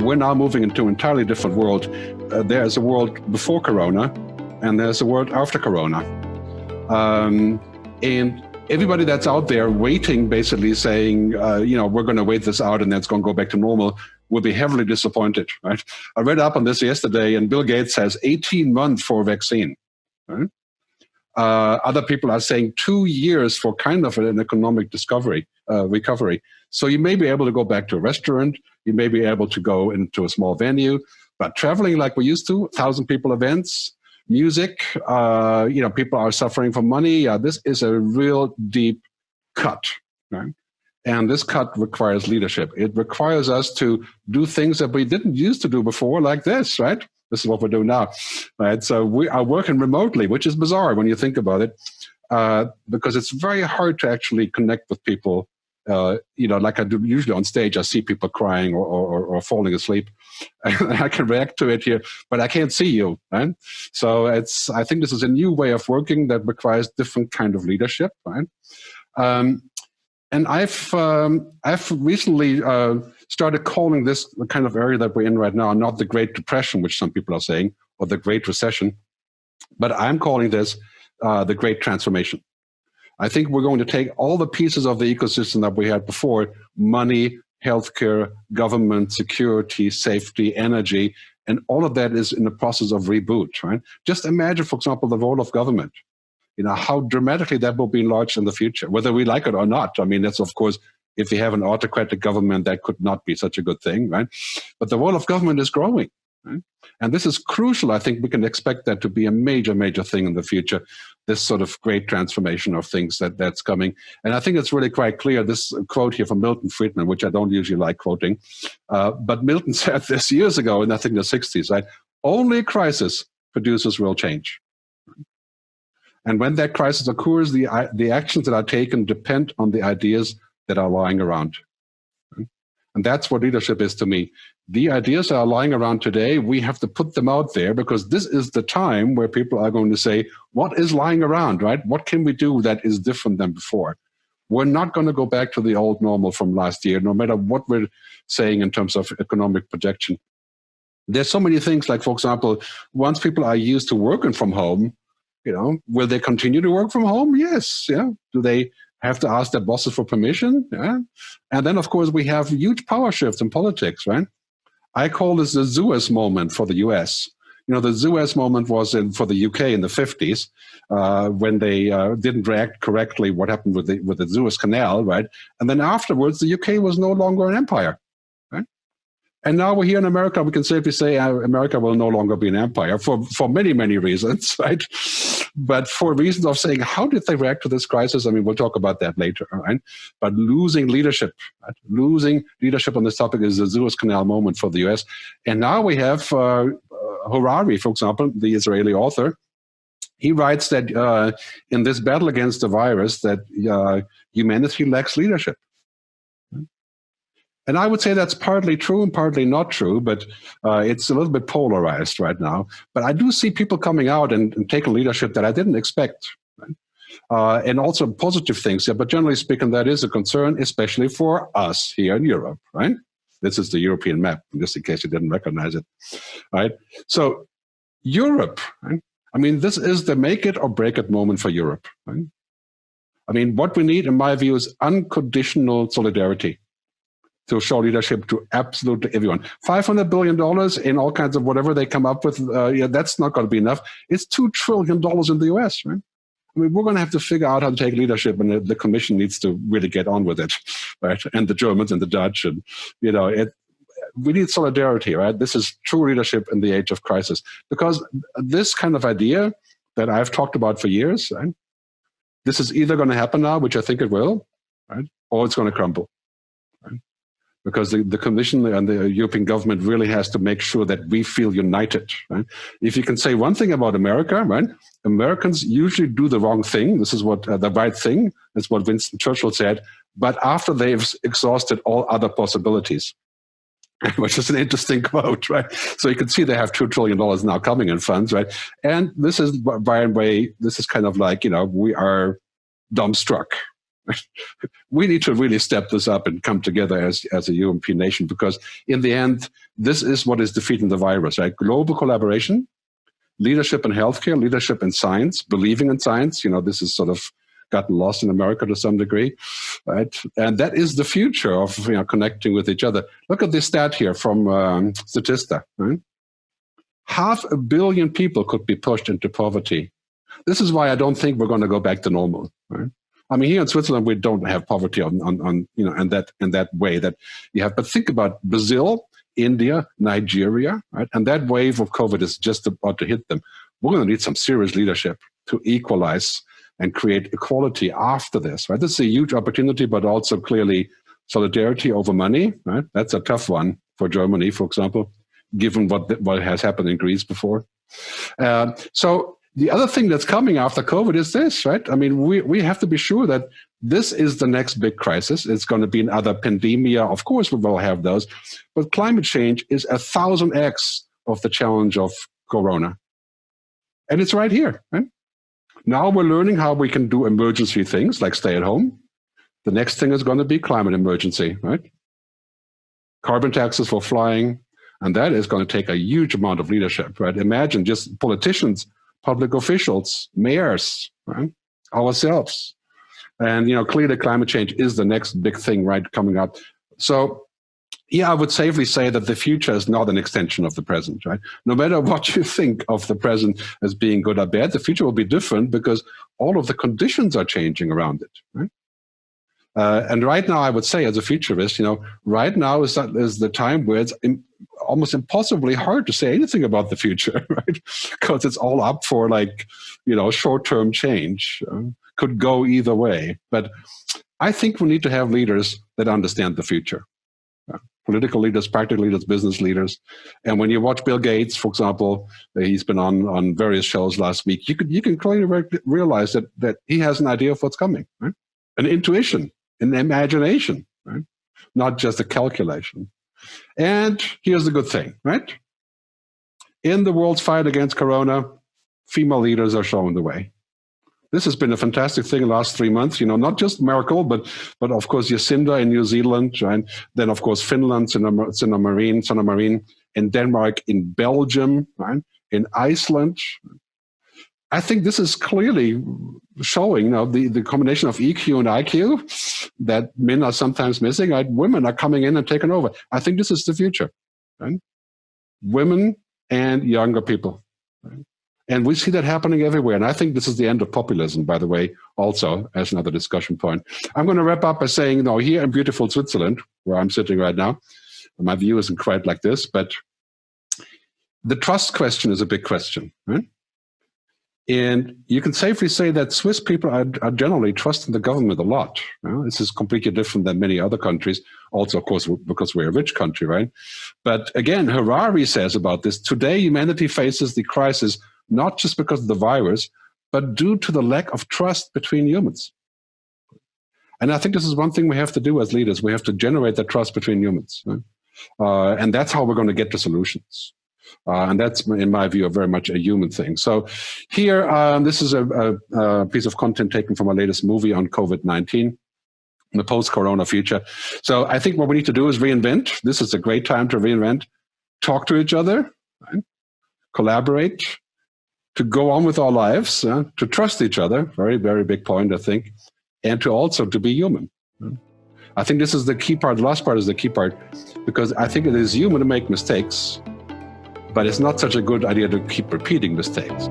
we're now moving into an entirely different world. There's a world before Corona, and there's a world after Corona. And everybody that's out there waiting, basically saying, we're going to wait this out and that's going to go back to normal, will be heavily disappointed, right? I read up on this yesterday, and Bill Gates has 18 months for a vaccine, right? Other people are saying 2 years for kind of an economic recovery. So you may be able to go back to a restaurant, you may be able to go into a small venue, but traveling like we used to, 1,000 people events, music, people are suffering for money. This is a real deep cut, right? And this cut requires leadership. It requires us to do things that we didn't used to do before, like this, right? This is what we're doing now, right? So we are working remotely, which is bizarre when you think about it, because it's very hard to actually connect with people. Like I do usually on stage, I see people crying or falling asleep, and I can react to it here, but I can't see you, right? So I think this is a new way of working that requires different kind of leadership, right? And I've recently started calling this the kind of area that we're in right now, not the Great Depression, which some people are saying, or the Great Recession, but I'm calling this the Great Transformation. I think we're going to take all the pieces of the ecosystem that we had before, money, healthcare, government, security, safety, energy, and all of that is in the process of reboot, right? Just imagine, for example, the role of government. How dramatically that will be enlarged in the future, whether we like it or not. I mean, that's, of course, if we have an autocratic government, that could not be such a good thing, right? But the role of government is growing, right? And this is crucial. I think we can expect that to be a major, major thing in the future, this sort of great transformation of things that's coming. And I think it's really quite clear, this quote here from Milton Friedman, which I don't usually like quoting, but Milton said this years ago, in I think the 60s, right? Only crisis produces real change. And when that crisis occurs, the actions that are taken depend on the ideas that are lying around. And that's what leadership is to me. The ideas that are lying around today, we have to put them out there, because this is the time where people are going to say, what is lying around, right? What can we do that is different than before? We're not going to go back to the old normal from last year, no matter what we're saying in terms of economic projection. There's so many things, like, for example, once people are used to working from home, will they continue to work from home? Yes. Yeah. Do they have to ask their bosses for permission? Yeah. And then, of course, we have huge power shifts in politics, right? I call this the Suez moment for the US. The Suez moment was for the UK in the 50s, when they didn't react correctly what happened with the Suez Canal, right? And then afterwards, the UK was no longer an empire. And now we're here in America, we can safely say America will no longer be an empire for many, many reasons, right? But for reasons of saying, how did they react to this crisis? I mean, we'll talk about that later, right? But losing leadership on this topic is the Suez Canal moment for the US. And now we have Harari, for example, the Israeli author. He writes that in this battle against the virus, that humanity lacks leadership. And I would say that's partly true and partly not true, but it's a little bit polarized right now. But I do see people coming out and taking leadership that I didn't expect, right? And also positive things. Yeah, but generally speaking, that is a concern, especially for us here in Europe, right? This is the European map, just in case you didn't recognize it, right? So Europe, right? I mean, this is the make it or break it moment for Europe, right? I mean, what we need, in my view, is unconditional solidarity to show leadership to absolutely everyone. $500 billion in all kinds of whatever they come up with, that's not going to be enough. It's $2 trillion in the US, right? I mean, we're going to have to figure out how to take leadership, and the Commission needs to really get on with it, right? And the Germans and the Dutch, and, we need solidarity, right? This is true leadership in the age of crisis. Because this kind of idea that I've talked about for years, right? This is either going to happen now, which I think it will, right? Or it's going to crumble. Because the Commission and the European government really has to make sure that we feel united, right? If you can say one thing about America, right? Americans usually do the wrong thing. This is what the right thing. That's what Winston Churchill said. But after they've exhausted all other possibilities, which is an interesting quote, right? So you can see they have $2 trillion now coming in funds, right? And this is, by the way, this is kind of like, we are dumbstruck, We need to really step this up and come together as a European nation, because in the end, this is what is defeating the virus, right? Global collaboration, leadership in healthcare, leadership in science, believing in science. This is sort of gotten lost in America to some degree, right? And that is the future of connecting with each other. Look at this stat here from Statista, right? 500 million people could be pushed into poverty. This is why I don't think we're going to go back to normal, right? I mean, here in Switzerland, we don't have poverty in that way that you have. But think about Brazil, India, Nigeria, right? And that wave of COVID is just about to hit them. We're going to need some serious leadership to equalize and create equality after this, right? This is a huge opportunity, but also clearly solidarity over money, right? That's a tough one for Germany, for example, given what has happened in Greece before. So the other thing that's coming after COVID is this, right? I mean, we have to be sure that this is the next big crisis. It's going to be another pandemic. Of course, we will have those. But climate change is 1,000x of the challenge of Corona. And it's right here, right? Now we're learning how we can do emergency things like stay at home. The next thing is going to be climate emergency, right? Carbon taxes for flying. And that is going to take a huge amount of leadership, right? Imagine just politicians, public officials, mayors, right? Ourselves. And, clearly climate change is the next big thing, right, coming up. So, yeah, I would safely say that the future is not an extension of the present, right? No matter what you think of the present as being good or bad, the future will be different because all of the conditions are changing around it, right? And right now, I would say, as a futurist, right now is the time where it's almost impossibly hard to say anything about the future, right? Because it's all up for short-term change. Could go either way. But I think we need to have leaders that understand the future. Political leaders, practical leaders, business leaders. And when you watch Bill Gates, for example, he's been on various shows last week, you can clearly realize that he has an idea of what's coming, right? An intuition, an imagination, right? Not just a calculation. And here's the good thing, right? In the world's fight against Corona, female leaders are showing the way. This has been a fantastic thing in the last 3 months, not just Merkel, but of course Jacinda in New Zealand, right? Then of course Finland, Sanna Marin, in Denmark, in Belgium, right? In Iceland. I think this is clearly showing the combination of EQ and IQ that men are sometimes missing. Right? Women are coming in and taking over. I think this is the future, right? Women and younger people. Right? And we see that happening everywhere. And I think this is the end of populism, by the way, also as another discussion point. I'm going to wrap up by saying, here in beautiful Switzerland, where I'm sitting right now, my view isn't quite like this, but the trust question is a big question, right? And you can safely say that Swiss people are generally trusting the government a lot. This is completely different than many other countries. Also, of course, because we're a rich country, right? But again, Harari says about this, today humanity faces the crisis not just because of the virus, but due to the lack of trust between humans. And I think this is one thing we have to do as leaders. We have to generate that trust between humans. Right? And that's how we're going to get to solutions. And that's, in my view, very much a human thing. So here, this is a piece of content taken from our latest movie on COVID-19, the post-corona future. So I think what we need to do is reinvent. This is a great time to reinvent, talk to each other, right? Collaborate, to go on with our lives, to trust each other, very, very big point, I think, and to be human. I think this is the key part. The last part is the key part, because I think it is human to make mistakes, but it's not such a good idea to keep repeating mistakes.